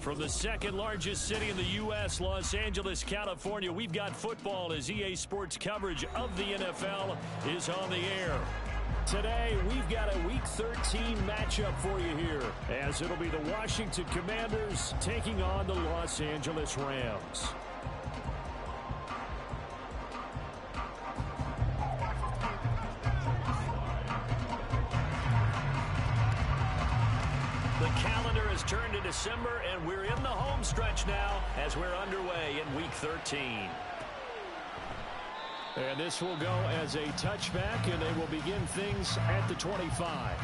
From the second largest city in the U.S., Los Angeles, California, we've got football as EA Sports coverage of the NFL is on the air. Today, we've got a Week 13 matchup for you here, as it'll be the Washington Commanders taking on the Los Angeles Rams. The calendar has turned to December, and we're in the home stretch now as we're underway in Week 13. And this will go as a touchback, and they will begin things at the 25.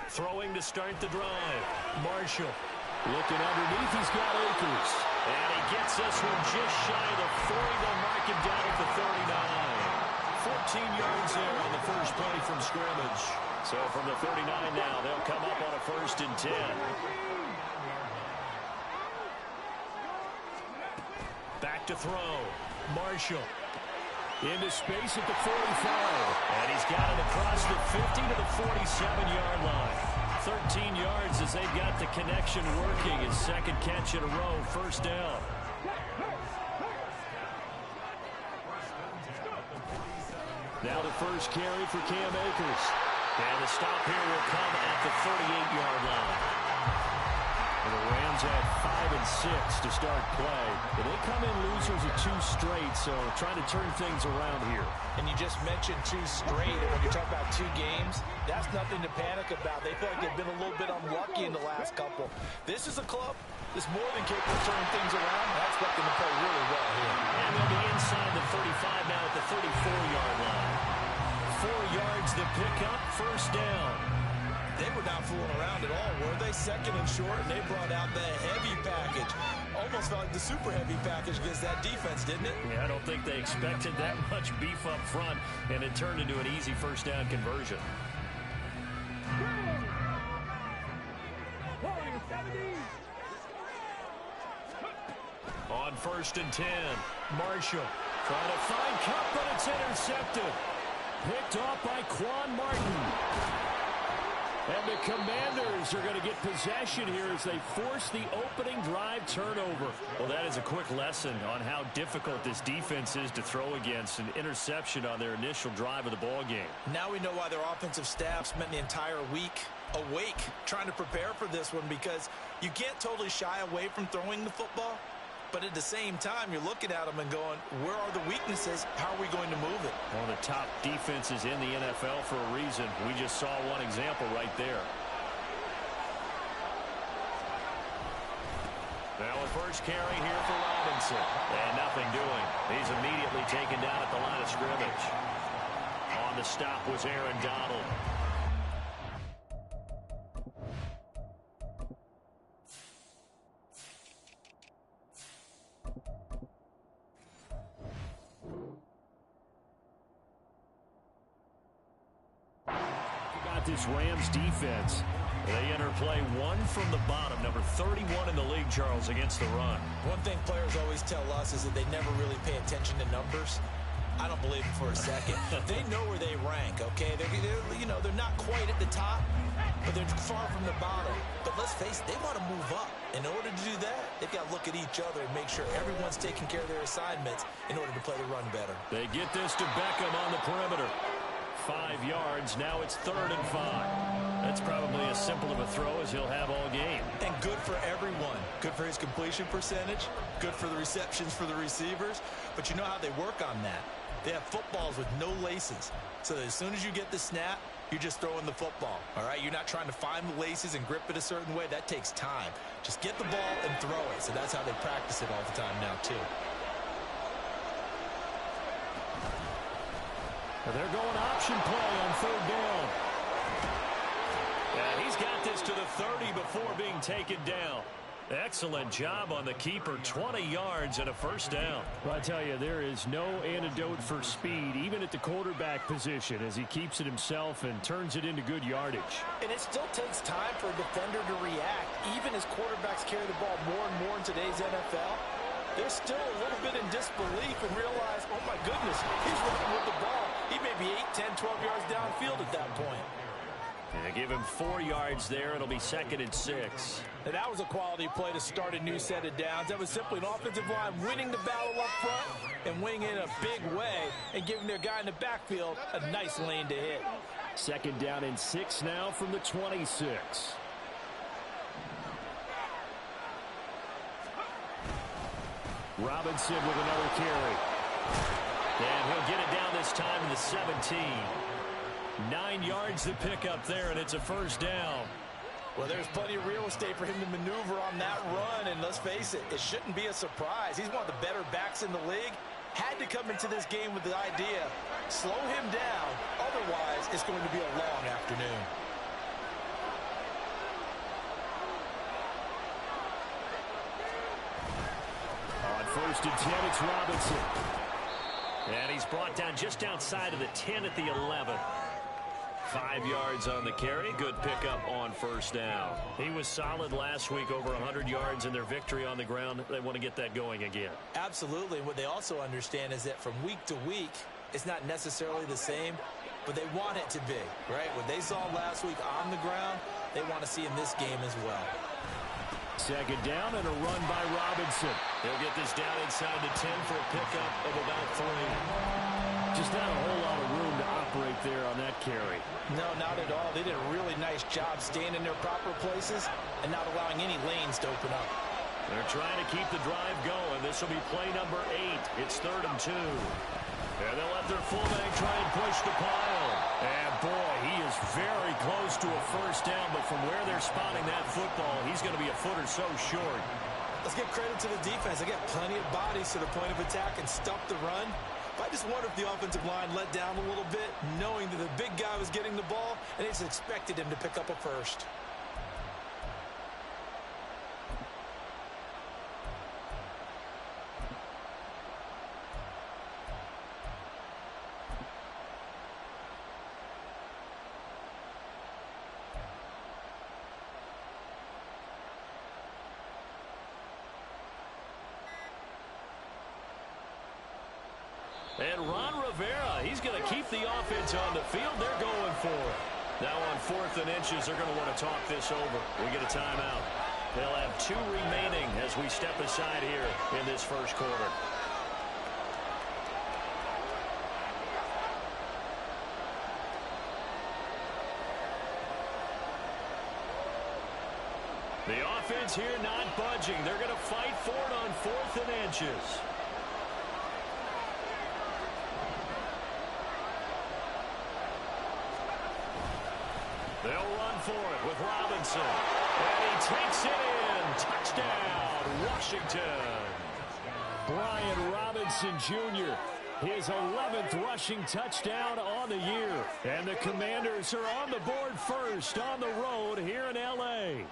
Throwing to start the drive. Marshall looking underneath. He's got Akers. And he gets this one just shy of the 40. They'll mark him down at the 39. 14 yards there on the first play from scrimmage. So from the 39 now, they'll come up on a 1st and 10. Back to throw. Marshall into space at the 45. And he's got it across the 50 to the 47-yard line. 13 yards as they've got the connection working. His second catch in a row, 1st down. Now the first carry for Cam Akers. And the stop here will come at the 38-yard line. And the Rams have 5 and 6 to start play. But they come in losers of 2 straight, so trying to turn things around here. And you just mentioned 2 straight, and when you talk about 2 games, that's nothing to panic about. They feel like they've been a little bit unlucky in the last couple. This is a club that's more than capable of turning things around. I expect them to play really well here. And they'll be inside the 35 now at the 34-yard line. 4 yards to pick up, 1st down. They were not fooling around at all, were they? 2nd and short, and they brought out the heavy package. Almost felt like the super heavy package against that defense, didn't it? Yeah, I don't think they expected that much beef up front, and it turned into an easy 1st down conversion. On 1st and 10, Marshall trying to find Cup, but it's intercepted. Picked off by Quan Martin. And the Commanders are going to get possession here as they force the opening drive turnover. Well, that is a quick lesson on how difficult this defense is to throw against. An interception on their initial drive of the ball game. Now we know why their offensive staff spent the entire week awake trying to prepare for this one, because you can't totally shy away from throwing the football. But at the same time, you're looking at them and going, where are the weaknesses? How are we going to move it? One of the top defenses in the NFL for a reason. We just saw one example right there. Now a first carry here for Robinson. And nothing doing. He's immediately taken down at the line of scrimmage. On the stop was Aaron Donald. This Rams defense, they enter play 1 from the bottom, number 31 in the league, Charles, against the run. One thing players always tell us is that they never really pay attention to numbers. I don't believe them for a second. They know where they rank, okay? They're not quite at the top, but they're far from the bottom. But let's face it, they want to move up. In order to do that, they've got to look at each other and make sure everyone's taking care of their assignments in order to play the run better. They get this to Beckham on the perimeter. 5 yards. Now it's 3rd and 5. That's probably as simple of a throw as he'll have all game. And good for everyone. Good for his completion percentage. Good for the receptions for the receivers. But you know how they work on that. They have footballs with no laces. So as soon as you get the snap, you're just throwing the football. All right? You're not trying to find the laces and grip it a certain way. That takes time. Just get the ball and throw it. So that's how they practice it all the time now, too. They're going option play on 3rd down. And he's got this to the 30 before being taken down. Excellent job on the keeper. 20 yards and a first down. Well, I tell you, there is no antidote for speed, even at the quarterback position, as he keeps it himself and turns it into good yardage. And it still takes time for a defender to react. Even as quarterbacks carry the ball more and more in today's NFL, they're still a little bit in disbelief and realize, oh my goodness, he's running with the ball. He may be 8, 10, 12 yards downfield at that point. And give him 4 yards there. It'll be 2nd and 6. And that was a quality play to start a new set of downs. That was simply an offensive line winning the battle up front and winning in a big way and giving their guy in the backfield a nice lane to hit. 2nd down and 6 now from the 26. Robinson with another carry. And he'll get it down this time in the 17. 9 yards to pick up there, and it's a first down. Well, there's plenty of real estate for him to maneuver on that run, and let's face it, it shouldn't be a surprise. He's one of the better backs in the league. Had to come into this game with the idea, slow him down, otherwise it's going to be a long afternoon. On 1st and 10, it's Robinson. And he's brought down just outside of the 10 at the 11. 5 yards on the carry. Good pickup on first down. He was solid last week, over 100 yards in their victory on the ground. They want to get that going again. Absolutely. What they also understand is that from week to week, it's not necessarily the same, but they want it to be, right? What they saw last week on the ground, they want to see in this game as well. 2nd down and a run by Robinson. He'll get this down inside the 10 for a pickup of about 3. Just not a whole lot of room to operate there on that carry. No, not at all. They did a really nice job staying in their proper places and not allowing any lanes to open up. They're trying to keep the drive going. This will be play number 8. It's 3rd and 2. And they'll let their fullback try and push the pile. And boy, he is very close to a first down, but from where they're spotting that football, he's going to be a foot or so short. Let's give credit to the defense. They got plenty of bodies to the point of attack and stuff the run. But I just wonder if the offensive line let down a little bit, knowing that the big guy was getting the ball, and they just expected him to pick up a first. And Ron Rivera, he's going to keep the offense on the field. They're going for it. Now on 4th and inches, they're going to want to talk this over. We get a timeout. They'll have 2 remaining as we step aside here in this first quarter. The offense here not budging. They're going to fight for it on 4th and inches. They'll run for it with Robinson. And he takes it in. Touchdown, Washington. Brian Robinson Jr., his 11th rushing touchdown on the year. And the Commanders are on the board first on the road here in L.A.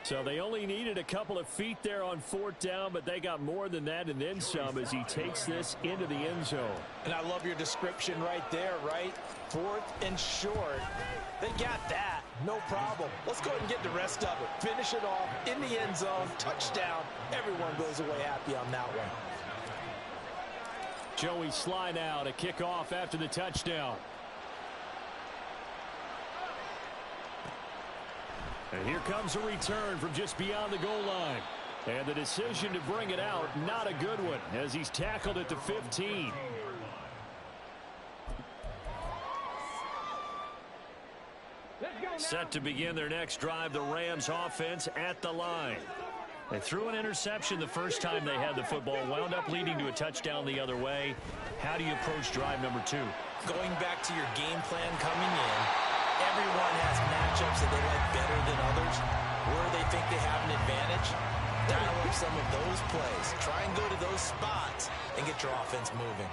So they only needed a couple of feet there on 4th down, but they got more than that and then some as he takes this into the end zone. And I love your description right there, right? 4th and short. They got that. No problem. Let's go ahead and get the rest of it. Finish it off in the end zone. Touchdown. Everyone goes away happy on that one. Joey Sly now to kick off after the touchdown. And here comes a return from just beyond the goal line. And the decision to bring it out, not a good one, as he's tackled at the 15. Set to begin their next drive, the Rams offense at the line. They threw an interception the first time they had the football, wound up leading to a touchdown the other way. How do you approach drive number 2? Going back to your game plan coming in, everyone has matchups that they like better than others, where they think they have an advantage. Dial up some of those plays. Try and go to those spots and get your offense moving.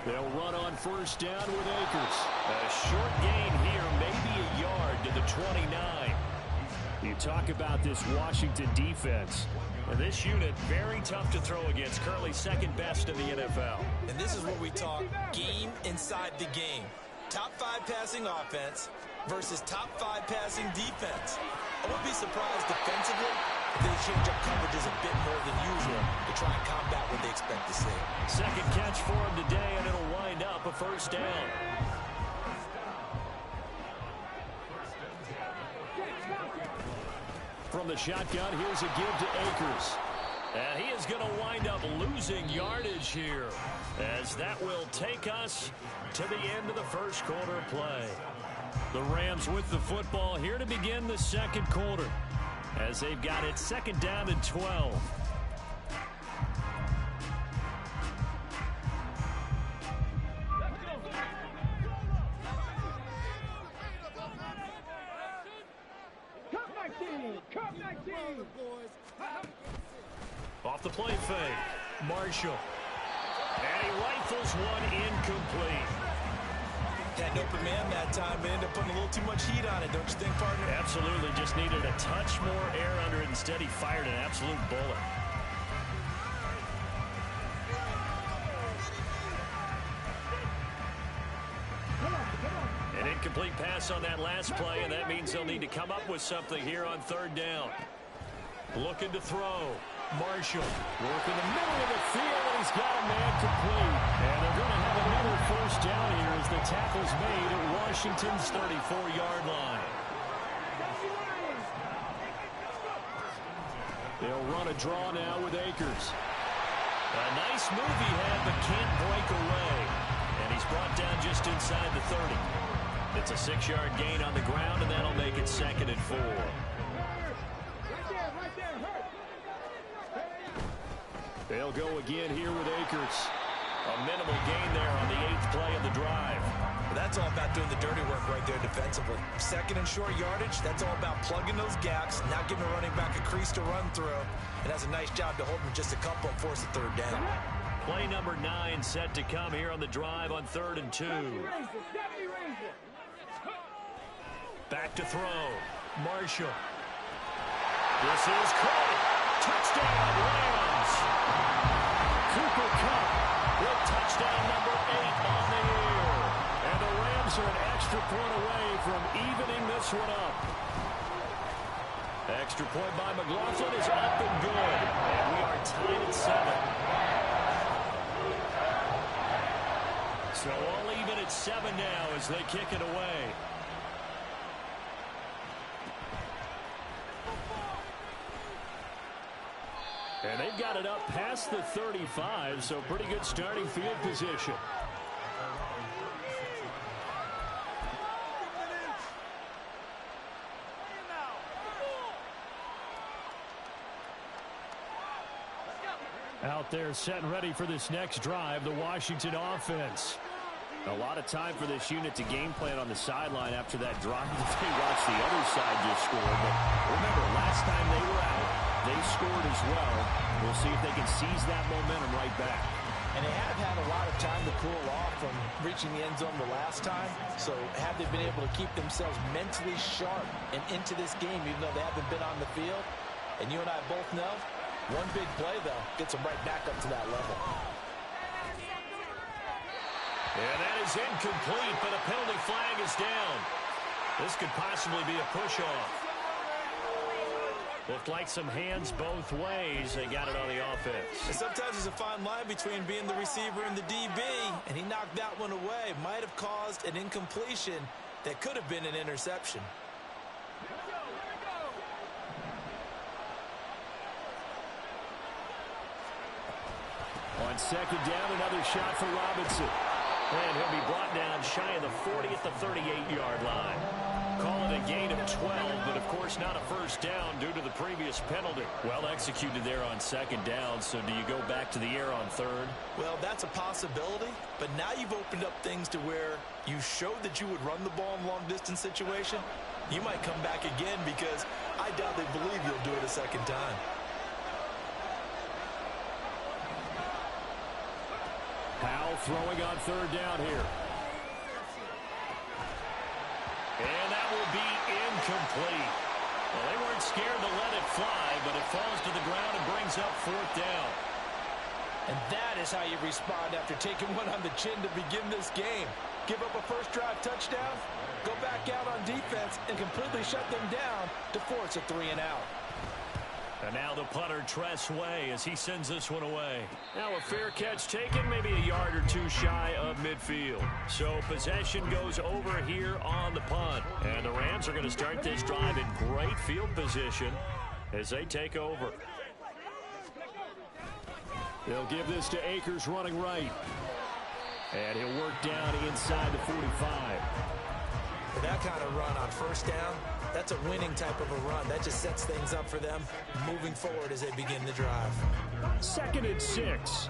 They'll run on first down with Akers. A short gain here, maybe a yard to the 29. You talk about this Washington defense. And this unit, very tough to throw against. Currently second best in the NFL. And this is what we talk game inside the game. Top 5 passing offense versus top 5 passing defense. I wouldn't be surprised defensively if they change up coverages a bit more than usual to try and combat what they expect to see. Second catch for him today, and it'll wind up a first down. From the shotgun, here's a give to Akers. And he is going to wind up losing yardage here, as that will take us to the end of the first quarter of play. The Rams with the football here to begin the second quarter, as they've got it second down and 12. Off the play fake, Marshall. And he rifles one incomplete. Had an open man that time, but ended up putting a little too much heat on it, don't you think, partner? Absolutely, just needed a touch more air under it. Instead, he fired an absolute bullet. An incomplete pass on that last play, and that means they'll need to come up with something here on third down. Looking to throw. Marshall working the middle of the field, and he's got a man complete. And they're going to have another first down here as the tackle's made at Washington's 34-yard line. They'll run a draw now with Akers. A nice move he had, but can't break away. And he's brought down just inside the 30. It's a 6-yard gain on the ground, and that'll make it 2nd and 4. They'll go again here with Akers. A minimal gain there on the 8th play of the drive. Well, that's all about doing the dirty work right there defensively. Second and short yardage, that's all about plugging those gaps, not giving a running back a crease to run through. And that's a nice job to hold him just a couple and force a third down. Play number 9 set to come here on the drive on 3rd and 2. Back to throw. Marshall. This is caught. Touchdown, Rams. Cooper Kupp with touchdown number 8 on the year. And the Rams are an extra point away from evening this one up. Extra point by McLaughlin is up and good. And we are tied at 7. So all even at 7 now as they kick it away. And they've got it up past the 35, so pretty good starting field position. Out there set and ready for this next drive, the Washington offense. A lot of time for this unit to game plan on the sideline after that drive that they watched the other side just score. But remember, last time they were out, they scored as well. We'll see if they can seize that momentum right back. And they have had a lot of time to cool off from reaching the end zone the last time. So have they been able to keep themselves mentally sharp and into this game, even though they haven't been on the field? And you and I both know, one big play, though, gets them right back up to that level. And that is incomplete, but a penalty flag is down. This could possibly be a push-off. Looked like some hands both ways. They got it on the offense. And sometimes there's a fine line between being the receiver and the DB, and he knocked that one away. Might have caused an incompletion that could have been an interception. On second down, another shot for Robinson. And he'll be brought down shy of the 40 at the 38-yard line. Call it a gain of 12, but of course not a first down due to the previous penalty. Well executed there on second down, so do you go back to the air on third? Well, that's a possibility, but now you've opened up things to where you showed that you would run the ball in long-distance situation. You might come back again because I doubt they believe you'll do it a second time. Powell throwing on third down here. And that will be incomplete. Well, they weren't scared to let it fly, but it falls to the ground and brings up 4th down. And that is how you respond after taking one on the chin to begin this game. Give up a first drive touchdown, go back out on defense, and completely shut them down to force a 3-and-out. And now the punter Tress Way as he sends this one away. Now a fair catch taken, maybe a yard or two shy of midfield. So possession goes over here on the punt. And the Rams are going to start this drive in great field position as they take over. They'll give this to Akers running right. And he'll work down inside the 45. For that kind of run on first down, that's a winning type of a run. That just sets things up for them moving forward as they begin the drive. 2nd and 6.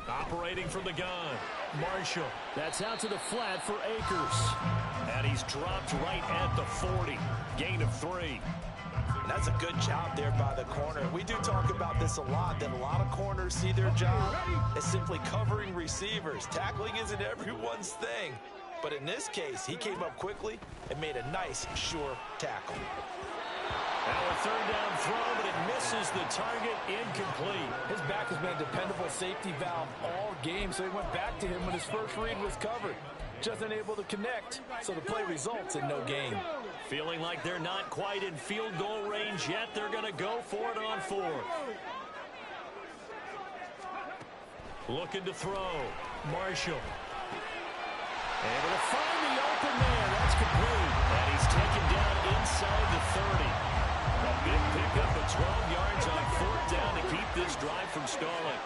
Operating from the gun. Marshall. That's out to the flat for Akers. And he's dropped right at the 40. Gain of 3. And that's a good job there by the corner. We do talk about this a lot, that a lot of corners see their job as simply covering receivers. Tackling isn't everyone's thing. But in this case, he came up quickly and made a nice, sure tackle. Now a 3rd down throw, but it misses the target, incomplete. His back has been a dependable safety valve all game, so he went back to him when his first read was covered. Just unable to connect, so the play results in no gain. Feeling like they're not quite in field goal range yet, they're going to go for it on 4th. Looking to throw. Marshall. Able to find the open man. That's complete. And he's taken down inside the 30. A big pickup of 12 yards on 4th down to keep this drive from stalling.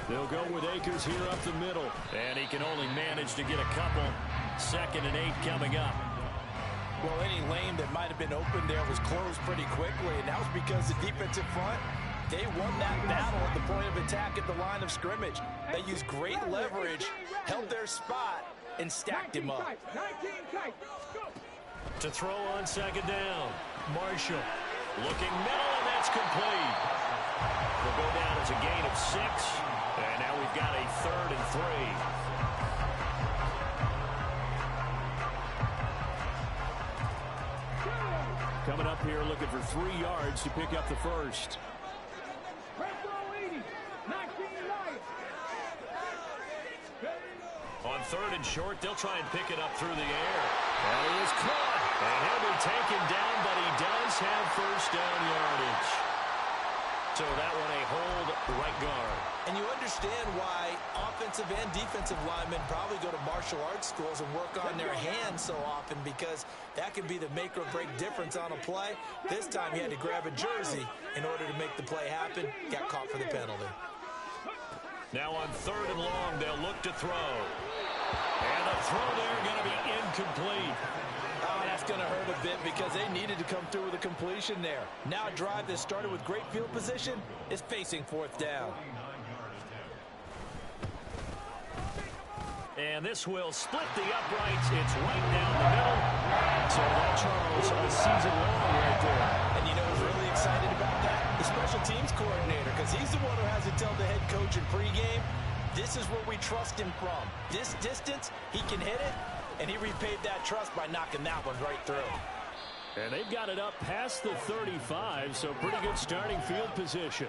They'll go with Akers here up the middle. And he can only manage to get a couple. 2nd and 8 coming up. Well, any lane that might have been open there was closed pretty quickly, and that was because the defensive front, they won that battle at the point of attack at the line of scrimmage. They used great leverage, held their spot, and stacked him up. To throw on 2nd down. Marshall looking middle, and that's complete. Will go down as a gain of 6. And now we've got a 3rd and 3. Coming up here looking for 3 yards to pick up the first. On 3rd and short, they'll try and pick it up through the air. And he is caught. And he'll be taken down, but he does have first down yardage. So that one a hold right guard. And you understand why offensive and defensive linemen probably go to martial arts schools and work on their hands so often, because that can be the make or break difference on a play. This time he had to grab a jersey in order to make the play happen. Got caught for the penalty. Now on 3rd and long, they'll look to throw. And the throw there going to be incomplete. Oh, that's going to hurt a bit because they needed to come through with a completion there. Now a drive that started with great field position is facing 4th down. And this will split the uprights. It's right down the middle. So that, Charles, a season long right there. And you know who's really excited about that? The special teams coordinator, because he's the one who has to tell the head coach in pregame, this is where we trust him from. This distance, he can hit it, and he repaid that trust by knocking that one right through. And they've got it up past the 35, so pretty good starting field position.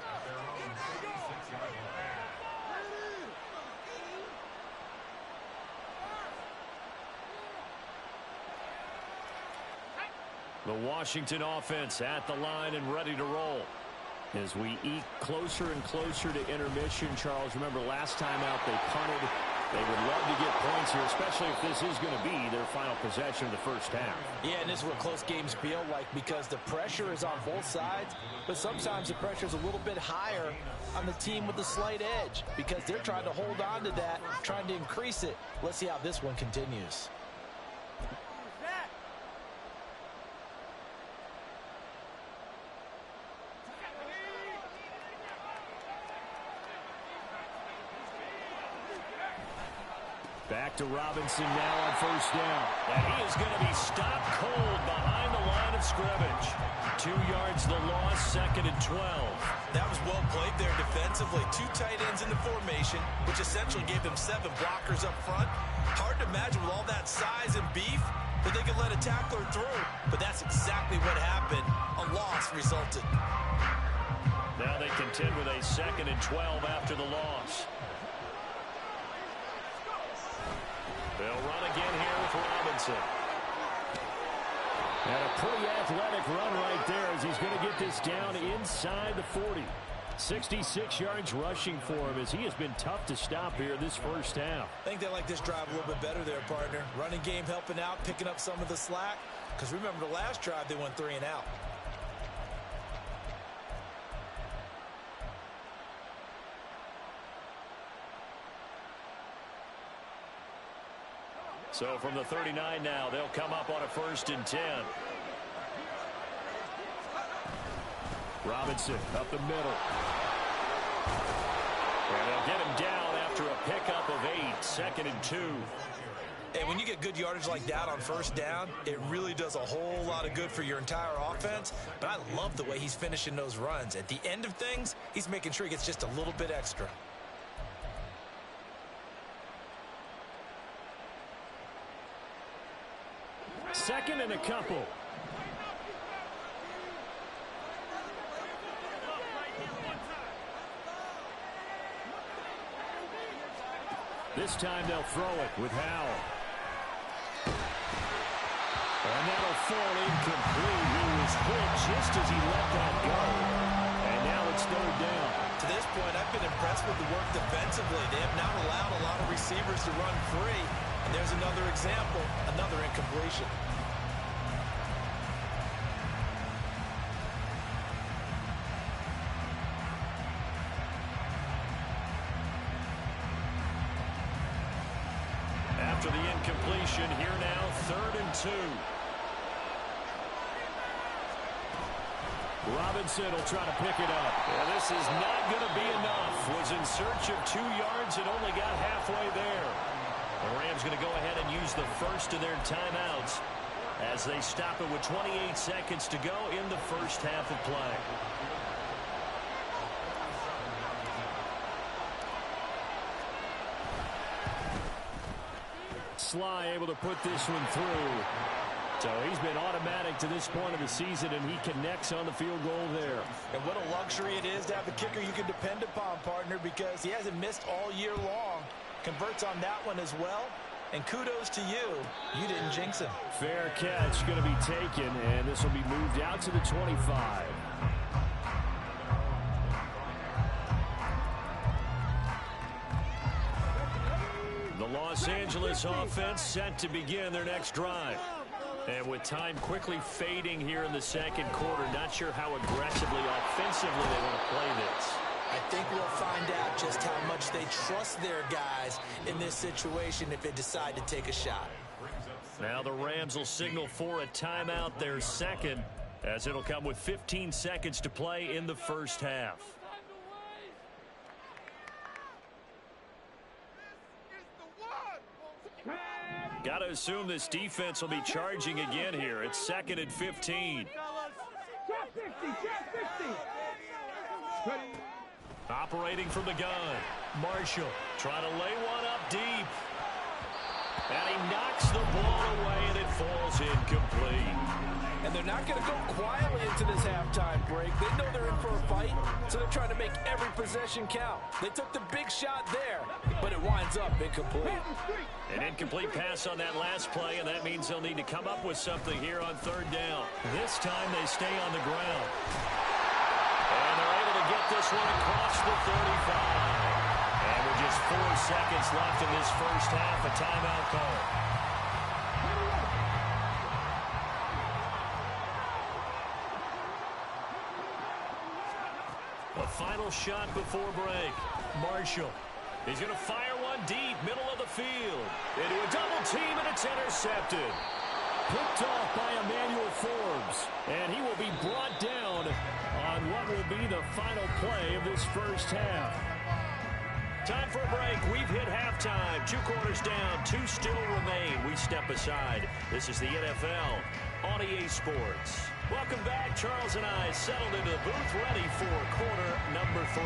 The Washington offense at the line and ready to roll. As we eke closer and closer to intermission, Charles, remember last time out they punted. They would love to get points here, especially if this is going to be their final possession of the first half. Yeah, and this is what close games feel like, because the pressure is on both sides, but sometimes the pressure is a little bit higher on the team with the slight edge, because they're trying to hold on to that, trying to increase it. Let's see how this one continues. Back to Robinson now on first down. And he is going to be stopped cold behind the line of scrimmage. 2 yards the loss, 2nd and 12. That was well played there defensively. 2 tight ends in the formation, which essentially gave them 7 blockers up front. Hard to imagine with all that size and beef that they could let a tackler through. But that's exactly what happened. A loss resulted. Now they contend with a 2nd and 12 after the loss. They'll run again here with Robinson. And a pretty athletic run right there as he's going to get this down inside the 40. 66 yards rushing for him as he has been tough to stop here this first half. I think they like this drive a little bit better there, partner. Running game helping out, picking up some of the slack. Because remember the last drive, they went 3 and out. So from the 39 now, they'll come up on a 1st and 10. Robinson up the middle. And they'll get him down after a pickup of 8, 2nd and 2. And when you get good yardage like that on 1st down, it really does a whole lot of good for your entire offense. But I love the way he's finishing those runs. At the end of things, he's making sure he gets just a little bit extra. Second and a couple. This time they'll throw it with Howell. And that'll fall incomplete. He was hit just as he let that go. And now it's 3rd down. To this point, I've been impressed with the work defensively. They have not allowed a lot of receivers to run free. And there's another example, another incompletion. After the incompletion, here now, 3rd and 2. Robinson will try to pick it up. Yeah, this is not going to be enough. Was in search of 2 yards and only got halfway there. The Rams going to go ahead and use the first of their timeouts as they stop it with 28 seconds to go in the first half of play. Sly able to put this one through. So he's been automatic to this point of the season, and he connects on the field goal there. And what a luxury it is to have a kicker you can depend upon, partner, because he hasn't missed all year long. Converts on that one as well. And kudos to you. You didn't jinx him. Fair catch going to be taken, and this will be moved out to the 25. The Los Angeles offense set to begin their next drive. And with time quickly fading here in the 2nd quarter, not sure how aggressively, offensively they want to play this. I think we'll find out just how much they trust their guys in this situation if they decide to take a shot. Now the Rams will signal for a timeout, their 2nd, as it'll come with 15 seconds to play in the first half. Got to assume this defense will be charging again here. It's 2nd and 15. Operating from the gun. Marshall trying to lay one up deep. And he knocks the ball away, and it falls incomplete. And they're not going to go quietly into this halftime break. They know they're in for a fight, so they're trying to make every possession count. They took the big shot there, but it winds up incomplete. An incomplete pass on that last play, and that means they'll need to come up with something here on 3rd down. This time they stay on the ground. And they're able to get this one across the 35. And with just 4 seconds left in this first half, a timeout call. A final shot before break. Marshall. He's going to fire one deep, middle of the field. Into a double team, and it's intercepted. Picked off by Emmanuel Forbes. And he will be brought down on what will be the final play of this first half. Time for a break. We've hit halftime. 2 quarters down. 2 still remain. We step aside. This is the NFL on EA Sports. Welcome back. Charles and I settled into the booth, ready for quarter number 3.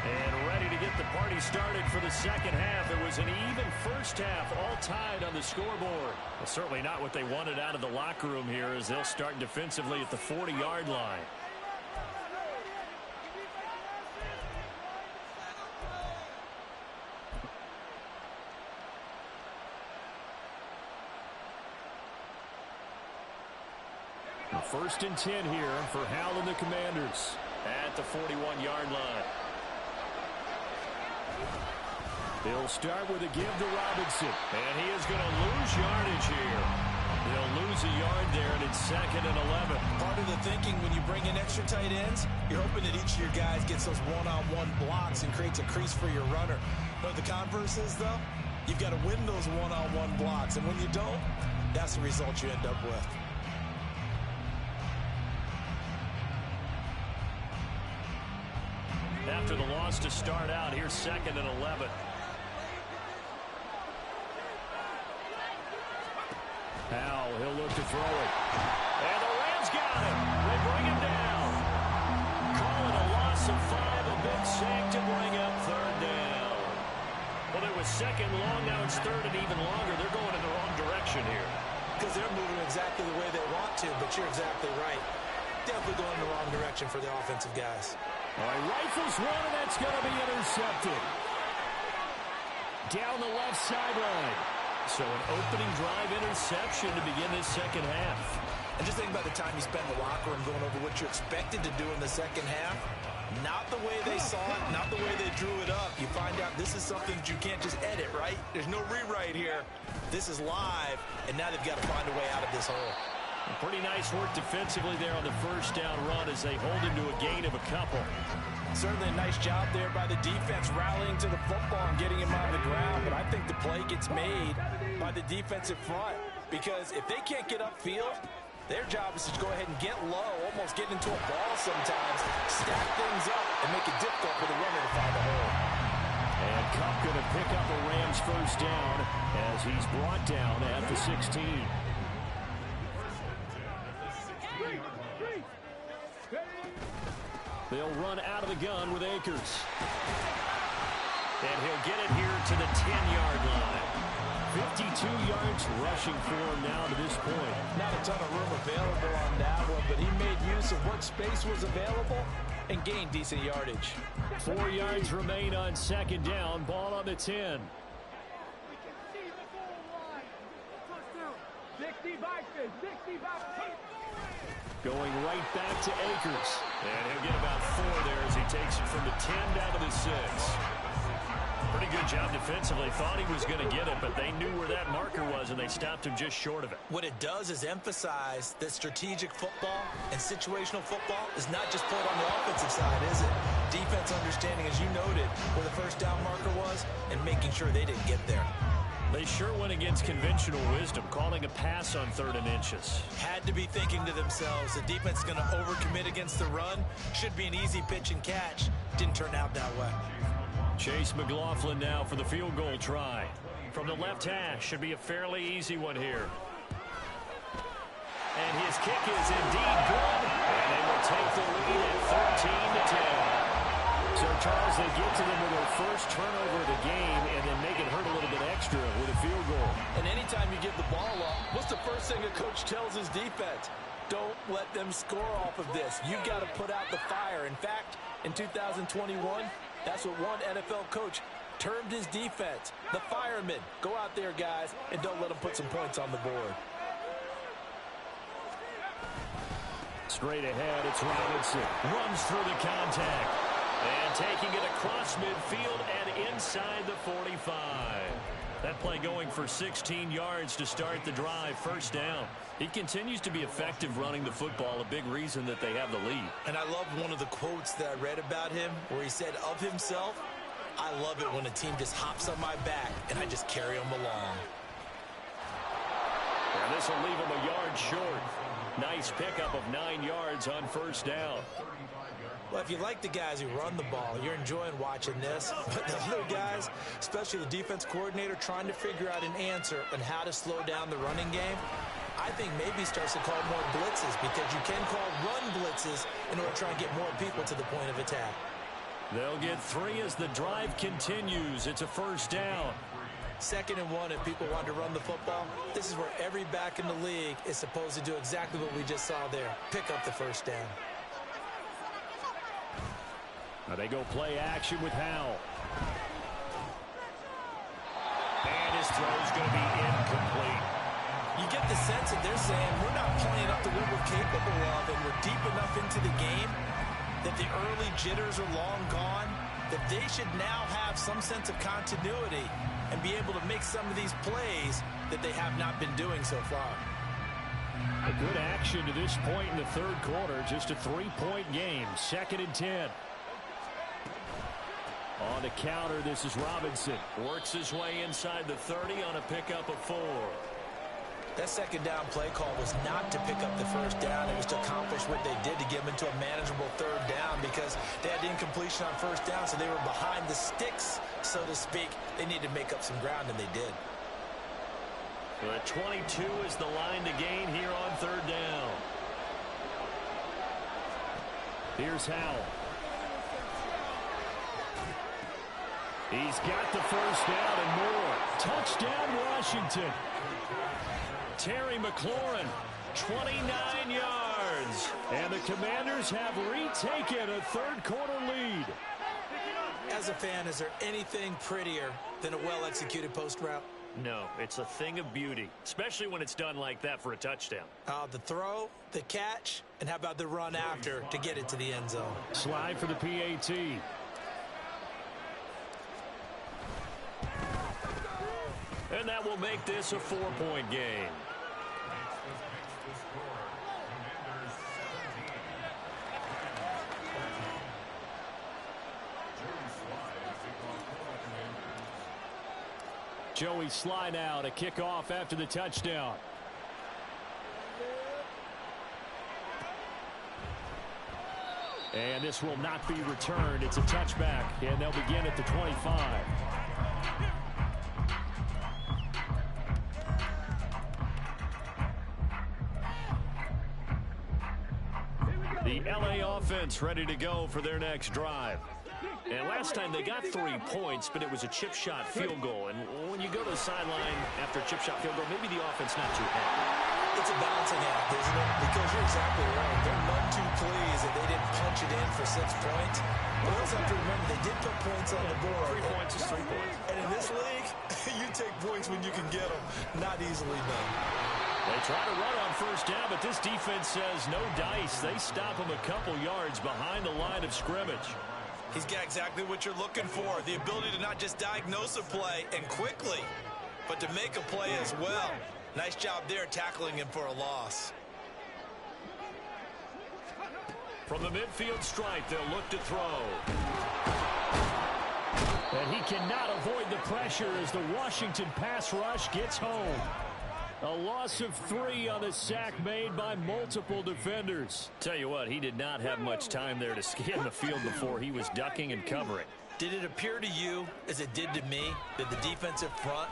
And ready to get the party started for the second half. It was an even first half, all tied on the scoreboard. Well, certainly not what they wanted out of the locker room here as they'll start defensively at the 40-yard line. First and 10 here for Hal and the Commanders at the 41-yard line. They'll start with a give to Robinson, and he is going to lose yardage here. They'll lose a yard there, and it's 2nd and 11. Part of the thinking when you bring in extra tight ends, you're hoping that each of your guys gets those one-on-one blocks and creates a crease for your runner. But the converse is, though, you've got to win those one-on-one blocks, and when you don't, that's the result you end up with. After the loss to start out, here's 2nd and 11. Howell, he'll look to throw it. And the Rams got him. They bring him down. Call it a loss of 5, a big sack to bring up 3rd down. Well, it was 2nd long, now it's 3rd and even longer. They're going in the wrong direction here. Because they're moving exactly the way they want to, but you're exactly right. Definitely going in the wrong direction for the offensive guys. All right, rifles one, and that's going to be intercepted. Down the left sideline. So an opening drive interception to begin this second half. And just think about the time you spend in the locker room going over what you expected to do in the second half. Not the way they saw it, not the way they drew it up. You find out this is something that you can't just edit, right? There's no rewrite here. This is live, and now they've got to find a way out of this hole. Pretty nice work defensively there on the first down run as they hold him to a gain of a couple. Certainly a nice job there by the defense rallying to the football and getting him on the ground, but I think the play gets made by the defensive front because if they can't get upfield, their job is to go ahead and get low, almost get into a ball sometimes, stack things up, and make it difficult for the runner to find a hole. And Kupp going to pick up a Rams first down as he's brought down at the 16. They'll run out of the gun with Akers. And he'll get it here to the 10-yard line. 52 yards rushing for him now to this point. Not a ton of room available on that one, but he made use of what space was available and gained decent yardage. 4 yards remain on 2nd down. Ball on the 10. Going right back to Akers. And he'll get about 4 there as he takes it from the 10 down to the 6. Pretty good job defensively. Thought he was going to get it, but they knew where that marker was, and they stopped him just short of it. What it does is emphasize that strategic football and situational football is not just played on the offensive side, is it? Defense understanding, as you noted, where the first down marker was and making sure they didn't get there. They sure went against conventional wisdom, calling a pass on 3rd and inches. Had to be thinking to themselves, the defense is going to overcommit against the run. Should be an easy pitch and catch. Didn't turn out that way. Chase McLaughlin now for the field goal try. From the left hash, should be a fairly easy one here. And his kick is indeed good. And they will take the lead at 13-10. So, Charles, they get to them with their first turnover of the game and then make it hurt a little bit extra with a field goal. And anytime you give the ball up, what's the first thing a coach tells his defense? Don't let them score off of this. You've got to put out the fire. In fact, in 2021, that's what one NFL coach termed his defense. The firemen. Go out there, guys, and don't let them put some points on the board. Straight ahead, it's Robinson. Runs through the contact. And taking it across midfield and inside the 45. That play going for 16 yards to start the drive, first down. He continues to be effective running the football, a big reason that they have the lead. And I love one of the quotes that I read about him where he said of himself, I love it when a team just hops on my back and I just carry them along. And this will leave him a yard short. Nice pickup of 9 yards on first down. Well, if you like the guys who run the ball, you're enjoying watching this. But the other guys, especially the defense coordinator, trying to figure out an answer on how to slow down the running game, I think maybe starts to call more blitzes, because you can call run blitzes in order to try and get more people to the point of attack. They'll get 3 as the drive continues. It's a first down. 2nd and 1 if people want to run the football. This is where every back in the league is supposed to do exactly what we just saw there. Pick up the first down. Now they go play action with Howell. And his throw's going to be incomplete. You get the sense that they're saying we're not playing up to what we're capable of, and we're deep enough into the game that the early jitters are long gone, that they should now have some sense of continuity and be able to make some of these plays that they have not been doing so far. A good action to this point in the 3rd quarter. Just a 3-point game. 2nd and 10. On the counter, this is Robinson. Works his way inside the 30 on a pickup of 4. That 2nd down play call was not to pick up the first down. It was to accomplish what they did, to get them into a manageable 3rd down, because they had incompletion on first down, so they were behind the sticks, so to speak. They needed to make up some ground, and they did. The 22 is the line to gain here on 3rd down. Here's Howell. He's got the first down and more. Touchdown, Washington. Terry McLaurin, 29 yards. And the Commanders have retaken a 3rd quarter lead. As a fan, is there anything prettier than a well-executed post route? No, it's a thing of beauty, especially when it's done like that for a touchdown. The throw, the catch, and how about the run after to get it to the end zone? Slide for the PAT. And that will make this a 4-point game. Joey Sly now to kick off after the touchdown. And this will not be returned. It's a touchback, and they'll begin at the 25. The LA offense ready to go for their next drive. And last time they got 3 points, but it was a chip shot field goal. And when you go to the sideline after a chip shot field goal, maybe the offense not too happy. It's a balancing act, isn't it? Because you're exactly right. They're none too pleased that they didn't punch it in for 6 points. But we also have to remember they did put points on the board. 3 points is 3 points. And in this league, you take points when you can get them. Not easily done. They try to run on first down, but this defense says no dice. They stop them a couple yards behind the line of scrimmage. He's got exactly what you're looking for. The ability to not just diagnose a play and quickly, but to make a play as well. Nice job there tackling him for a loss. From the midfield stripe, they'll look to throw. And he cannot avoid the pressure as the Washington pass rush gets home. A loss of 3 on the sack made by multiple defenders. Tell you what, he did not have much time there to scan the field before he was ducking and covering. Did it appear to you, as it did to me, that the defensive front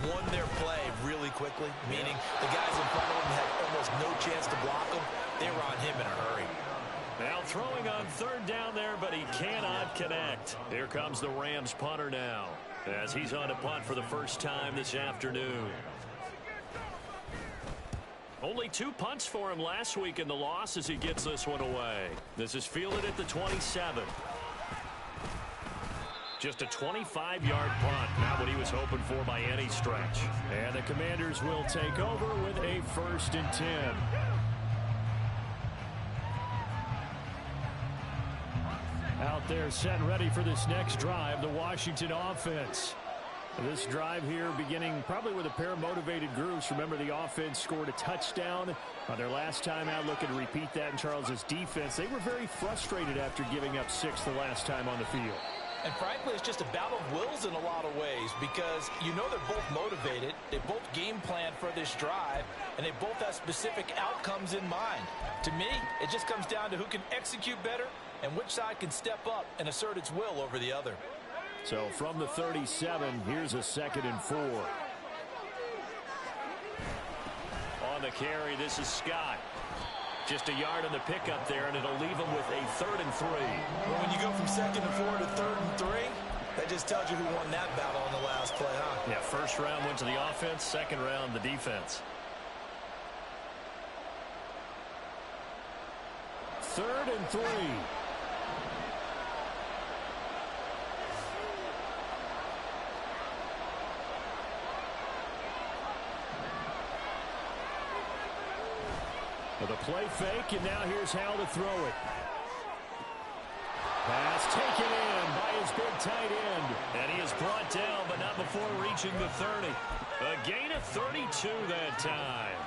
won their play really quickly? Meaning the guys in front of them had almost no chance to block him. They were on him in a hurry. Now throwing on 3rd down there, but he cannot connect. Here comes the Rams punter now, as he's on to punt for the first time this afternoon. Only 2 punts for him last week in the loss as he gets this one away. This is fielded at the 27. Just a 25-yard punt, not what he was hoping for by any stretch. And the Commanders will take over with a 1st and 10. Out there set and ready for this next drive, the Washington offense. This drive here beginning probably with a pair of motivated groups. Remember, the offense scored a touchdown on their last time out. Looking to repeat that in Charles's defense. They were very frustrated after giving up 6 the last time on the field. And frankly, it's just a battle of wills in a lot of ways because you know they're both motivated. They both game plan for this drive, and they both have specific outcomes in mind. To me, it just comes down to who can execute better and which side can step up and assert its will over the other. So from the 37, here's a 2nd and 4. On the carry, this is Scott. Just a yard on the pickup there, and it'll leave him with a 3rd and 3. Well, when you go from 2nd and 4 to 3rd and 3, that just tells you who won that battle on the last play, huh? Yeah, first round went to the offense, second round the defense. 3rd and 3. With a play fake, and now here's how to throw it. Pass taken in by his big tight end. And he is brought down, but not before reaching the 30. A gain of 32 that time.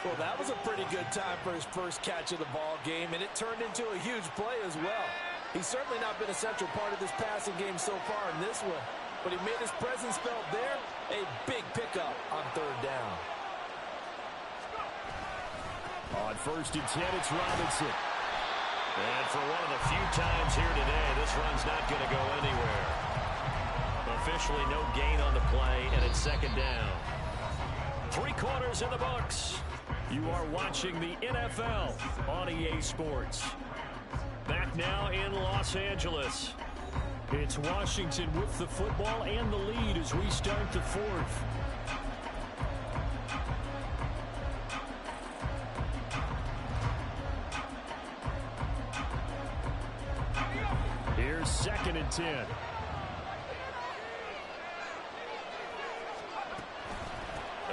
Well, that was a pretty good time for his first catch of the ball game, and it turned into a huge play as well. He's certainly not been a central part of this passing game so far in this one, but he made his presence felt there. A big pickup on 3rd down. On 1st and 10, it's Robinson. And for one of the few times here today, this run's not going to go anywhere. Officially no gain on the play, and it's 2nd down. 3 quarters in the books. You are watching the NFL on EA Sports. Back now in Los Angeles. It's Washington with the football and the lead as we start the 4th. Here's 2nd and 10.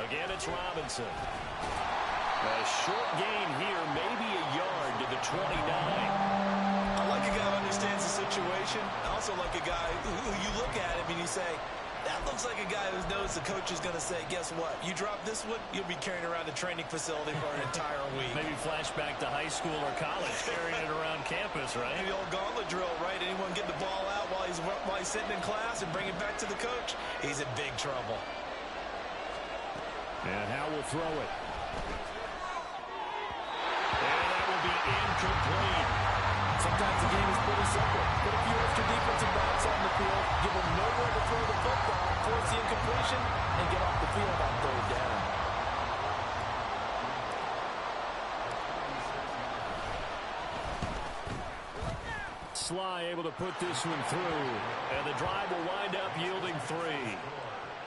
Again, it's Robinson. A short gain here, maybe a yard to the 29. I like a guy who understands the situation. I also like a guy who you look at him and you say, that looks like a guy who knows the coach is going to say, guess what? You drop this one, you'll be carrying around a training facility for an entire week. Maybe flashback to high school or college, carrying it around campus, right? Maybe the old gauntlet drill, right? Anyone get the ball out while he's sitting in class and bring it back to the coach? He's in big trouble. And how will throw it. And that will be incomplete. Sometimes the game is pretty simple. Put a few extra defensive backs on the field, give them nowhere to throw the football, force the incompletion, and get off the field on 3rd down. Sly able to put this one through, and the drive will wind up yielding 3.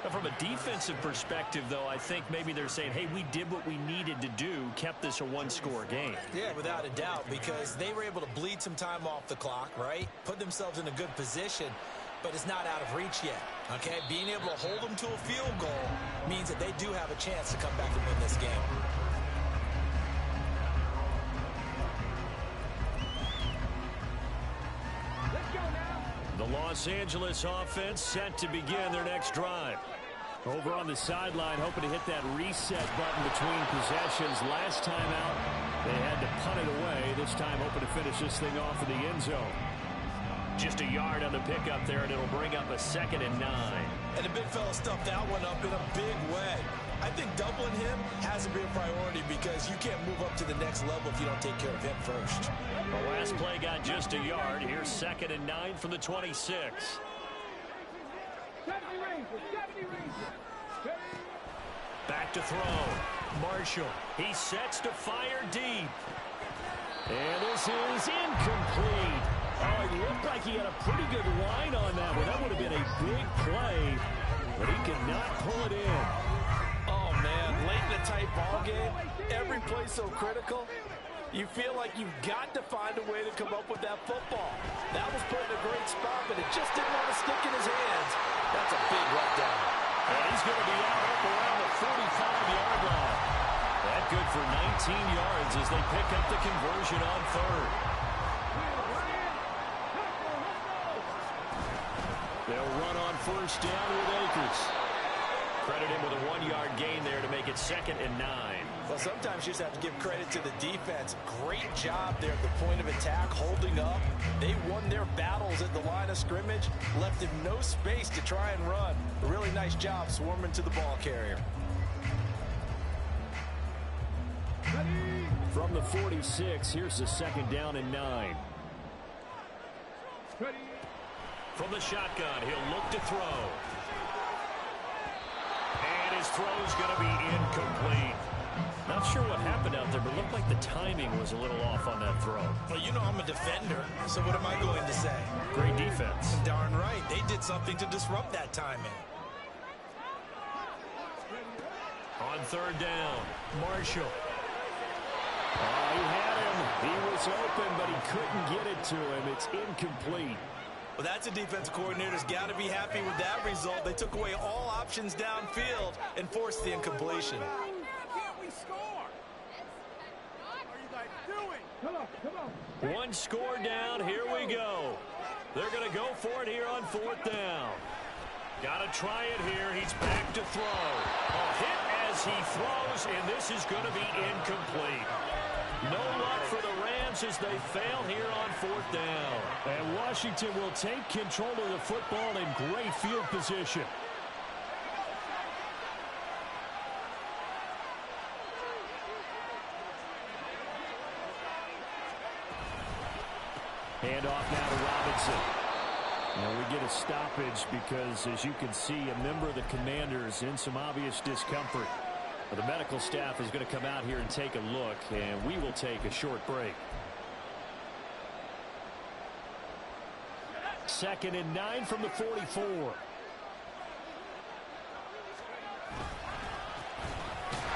Now, from a defensive perspective, though, I think maybe they're saying, hey, we did what we needed to do, kept this a 1-score game. Yeah, without a doubt, because they were able to bleed some time off the clock, right? Put themselves in a good position, but it's not out of reach yet, okay? Being able to hold them to a field goal means that they do have a chance to come back and win this game. The Los Angeles offense set to begin their next drive. Over on the sideline, hoping to hit that reset button between possessions. Last time out, they had to punt it away. This time, hoping to finish this thing off in the end zone. Just a yard on the pickup there, and it'll bring up a 2nd and 9. And the big fella stuffed that one up in a big way. I think doubling him has to be a priority because you can't move up to the next level if you don't take care of him first. The last play got just a yard. Here's 2nd and 9 from the 26. Back to throw. Marshall. He sets to fire deep. And this is incomplete. Oh, it looked like he had a pretty good line on that one. That would have been a big play, but he could not pull it in. Oh, man, late in a tight ball game, every play so critical. You feel like you've got to find a way to come up with that football. That was put in a great spot, but it just didn't want to stick in his hands. That's a big letdown. And he's going to be out up around the 45-yard line. That good for 19 yards as they pick up the conversion on 3rd. They'll run on 1st down with Akers. Credit him with a 1-yard gain there to make it 2nd and 9. Well, sometimes you just have to give credit to the defense. Great job there at the point of attack, holding up. They won their battles at the line of scrimmage, left him no space to try and run. A really nice job swarming to the ball carrier. From the 46, here's the 2nd down and 9. From the shotgun, he'll look to throw. And his throw's going to be incomplete. Not sure what happened out there, but it looked like the timing was a little off on that throw. Well, you know I'm a defender, so what am I going to say? Great defense. Darn right. They did something to disrupt that timing. On 3rd down, Marshall. He had him. He was open, but he couldn't get it to him. It's incomplete. Well, that's a defensive coordinator's got to be happy with that result. They took away all options downfield and forced the incompletion. One score down. Here we go. They're going to go for it here on 4th down. Got to try it here. He's back to throw. A hit as he throws, and this is going to be incomplete. No luck for the Rams as they fail here on 4th down. And Washington will take control of the football in great field position. Hand off now to Robinson. And we get a stoppage because, as you can see, a member of the Commanders in some obvious discomfort. The medical staff is going to come out here and take a look, and we will take a short break. 2nd and 9 from the 44. Now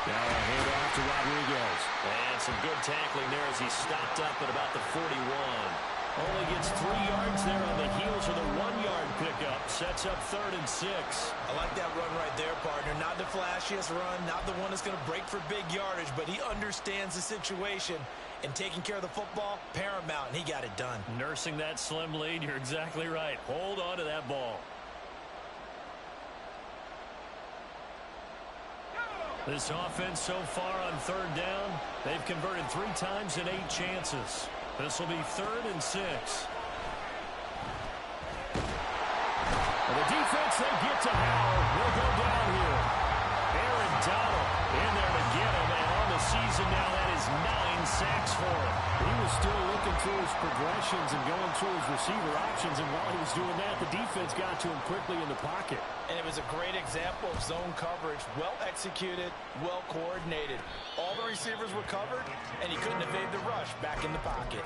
a hand off to Rodriguez. And some good tackling there as he stopped up at about the 41. Only gets 3 yards there on the heels of the 1-yard pickup. Sets up 3rd and 6. I like that run right there, partner. Not the flashiest run, not the one that's going to break for big yardage, but he understands the situation, and taking care of the football, paramount, and he got it done. Nursing that slim lead, you're exactly right. Hold on to that ball. This offense so far on 3rd down, they've converted 3 times in 8 chances. This will be 3rd and 6. Well, the defense, they get to Howard. Will go down here. Aaron Donald in there to get him. And on the season now, that is 9 sacks for him. He was still looking through his progressions and going through his receiver options. And while he was doing that, the defense got to him quickly in the pocket. And it was a great example of zone coverage. Well executed, well coordinated. All the receivers were covered, and he couldn't evade the rush back in the pocket.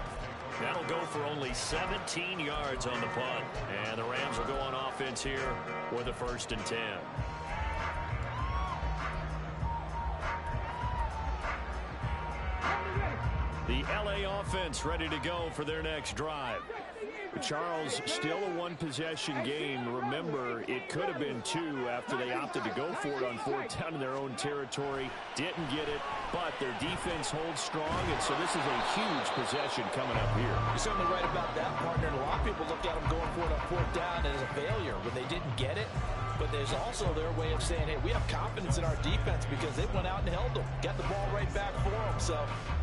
That'll go for only 17 yards on the punt. And the Rams will go on offense here with a 1st and 10. The LA offense ready to go for their next drive. Charles, still a 1-possession game. Remember, it could have been 2 after they opted to go for it on 4th down in their own territory. Didn't get it, but their defense holds strong, and so this is a huge possession coming up here. You're certainly right about that, partner. And a lot of people look at them going for it on 4th down as a failure when they didn't get it. But there's also their way of saying, hey, we have confidence in our defense because they went out and held them. Got the ball right back for them. So,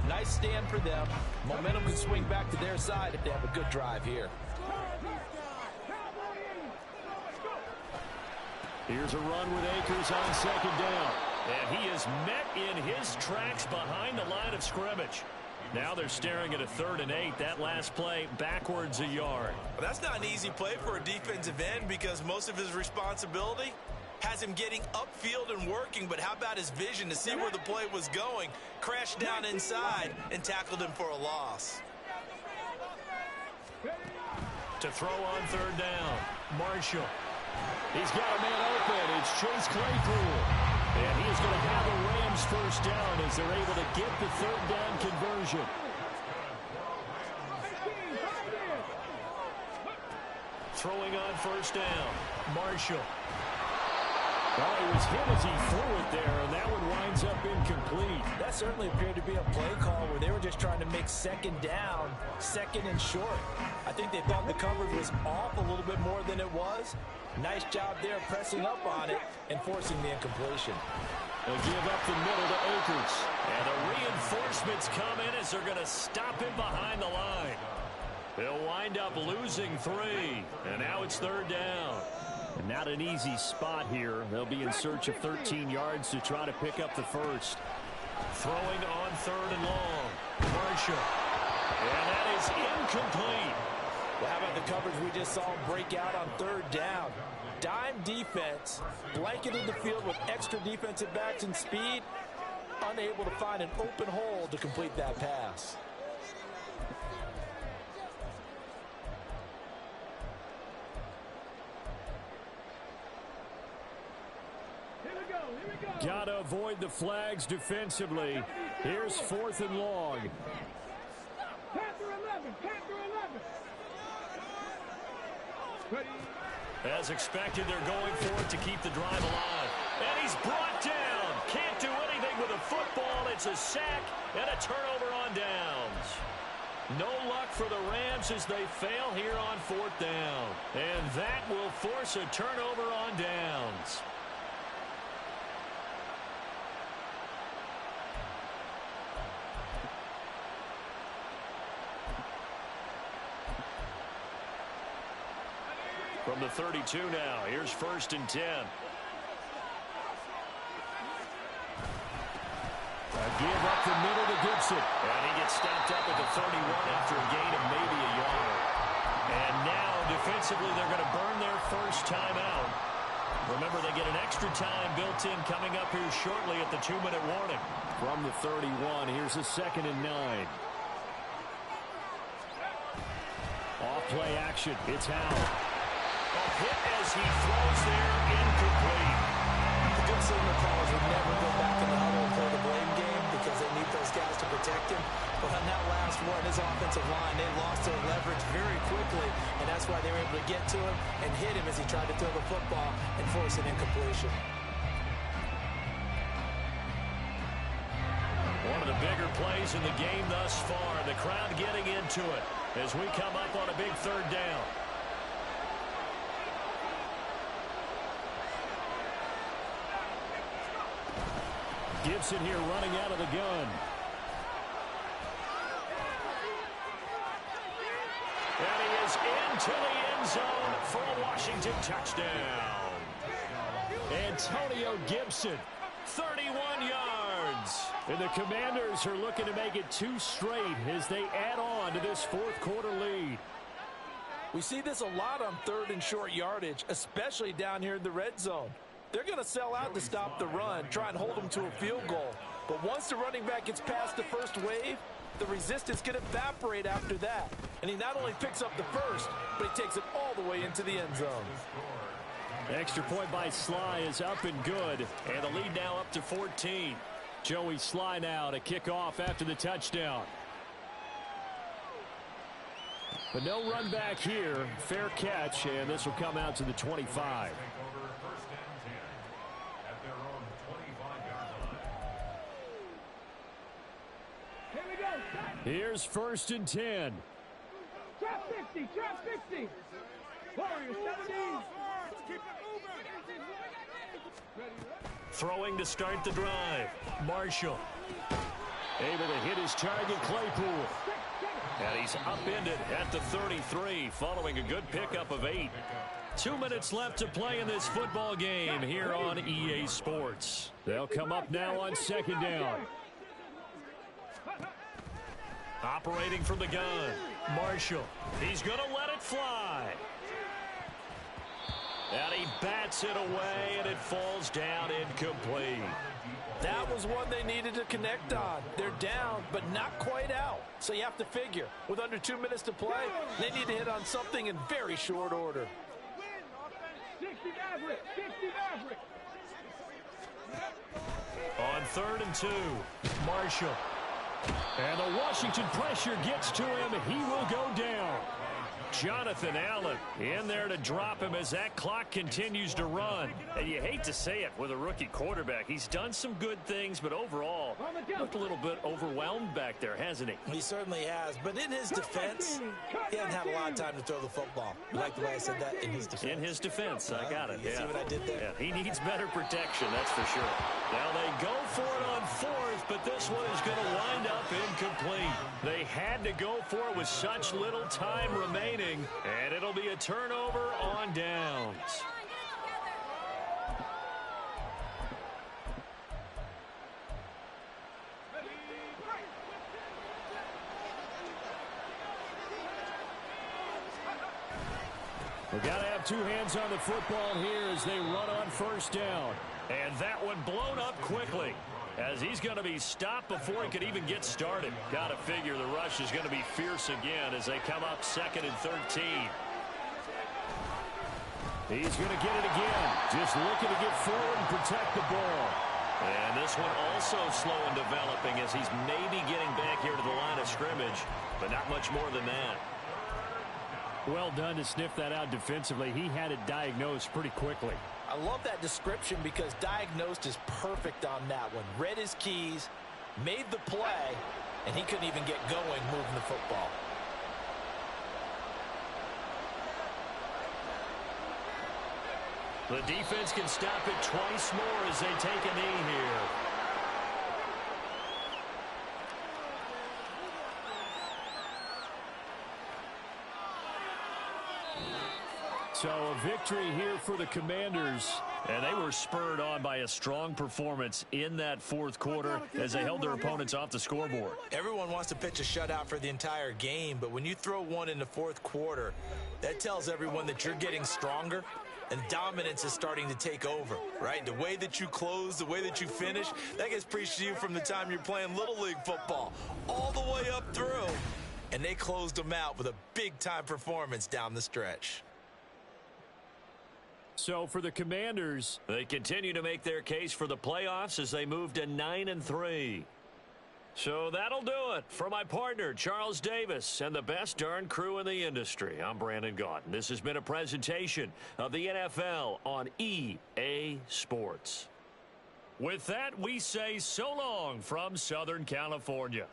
nice stand for them. Momentum can swing back to their side if they have a good drive here. Here's a run with Akers on 2nd down. And he is met in his tracks behind the line of scrimmage. Now they're staring at a 3rd and 8. That last play backwards a yard. Well, that's not an easy play for a defensive end because most of his responsibility has him getting upfield and working, but how about his vision to see where the play was going, crashed down inside, and tackled him for a loss. To throw on 3rd down, Marshall. He's got a man open. It's Chase Claypool. And he is going to have a Rams 1st down as they're able to get the 3rd down conversion. Throwing on 1st down, Marshall. Well, he was hit as he threw it there, and that one winds up incomplete. That certainly appeared to be a play call where they were just trying to make second down, second and short. I think they thought the coverage was off a little bit more than it was. Nice job there pressing up on it and forcing the incompletion. They'll give up the middle to Akers. And the reinforcements come in as they're going to stop him behind the line. They'll wind up losing 3. And now it's third down. And not an easy spot here. They'll be in search of 13 yards to try to pick up the first. Throwing on third and long. Marshall. And that is incomplete. Well, how about the coverage we just saw break out on third down? Dime defense, blanketed the field with extra defensive backs and speed, unable to find an open hole to complete that pass. Got to avoid the flags defensively. Here's 4th and long. As expected, they're going for it to keep the drive alive. And he's brought down. Can't do anything with a football. It's a sack and a turnover on downs. No luck for the Rams as they fail here on 4th down. And that will force a turnover on downs. From the 32 now, here's 1st and 10. A give up the middle to Gibson. And he gets stopped up at the 31 after a gain of maybe a yard. And now, defensively, they're going to burn their first timeout. Remember, they get an extra time built in coming up here shortly at the 2-minute warning. From the 31, here's a 2nd and 9. Off play action. It's Howell. A hit as he throws there, incomplete. The good signal callers would never go back in the huddle and play the blame game because they need those guys to protect him. But on that last one, his offensive line, they lost their leverage very quickly, and that's why they were able to get to him and hit him as he tried to throw the football and force an incompletion. One of the bigger plays in the game thus far. The crowd getting into it as we come up on a big third down. Gibson here running out of the gun. And he is into the end zone for a Washington touchdown. Antonio Gibson, 31 yards. And the Commanders are looking to make it 2 straight as they add on to this 4th quarter lead. We see this a lot on 3rd and short yardage, especially down here in the red zone. They're going to sell out to stop the run, try and hold them to a field goal. But once the running back gets past the first wave, the resistance can evaporate after that. And he not only picks up the first, but he takes it all the way into the end zone. Extra point by Sly is up and good. And the lead now up to 14. Joey Sly now to kick off after the touchdown. But no run back here. Fair catch, and this will come out to the 25. Here's 1st and 10. Trap 50, trap 50. Warriors 17. Throwing to start the drive. Marshall. Able to hit his target, Claypool. And he's upended at the 33 following a good pickup of 8. 2 minutes left to play in this football game here on EA Sports. They'll come up now on 2nd down. Operating from the gun. Marshall. He's going to let it fly. And he bats it away, and it falls down incomplete. That was one they needed to connect on. They're down, but not quite out. So you have to figure, with under 2 minutes to play, they need to hit on something in very short order. 60 Maverick, 60 Maverick. On 3rd and 2, Marshall. And the Washington pressure gets to him. He will go down. Jonathan Allen in there to drop him as that clock continues to run. And you hate to say it with a rookie quarterback. He's done some good things, but overall looked a little bit overwhelmed back there, hasn't he? He certainly has. But in his defense, he hasn't had a lot of time to throw the football. You like the way I said that? In his defense. In his defense. I got it. You see what I did there? Yeah, he needs better protection, that's for sure. Now they go for it on fourth, but this one is going to wind up incomplete. They had to go for it with such little time remaining, and it'll be a turnover on downs. We've got to have two hands on the football here as they run on first down. And that one blown up quickly as he's going to be stopped before he could even get started. Got to figure the rush is going to be fierce again as they come up 2nd and 13. He's going to get it again. Just looking to get forward and protect the ball. And this one also slow in developing as he's maybe getting back here to the line of scrimmage, but not much more than that. Well done to sniff that out defensively. He had it diagnosed pretty quickly. I love that description because diagnosed is perfect on that one. Read his keys, made the play, and he couldn't even get going moving the football. The defense can stop it twice more as they take a knee here. So a victory here for the Commanders, and they were spurred on by a strong performance in that fourth quarter as they held their opponents off the scoreboard. Everyone wants to pitch a shutout for the entire game, but when you throw one in the fourth quarter, that tells everyone that you're getting stronger and dominance is starting to take over, right? The way that you close, the way that you finish, that gets preached to you from the time you're playing Little League football all the way up through, and they closed them out with a big-time performance down the stretch. So for the Commanders, they continue to make their case for the playoffs as they move to 9-3. So that'll do it for my partner, Charles Davis, and the best darn crew in the industry. I'm Brandon Gaudin. This has been a presentation of the NFL on EA Sports. With that, we say so long from Southern California.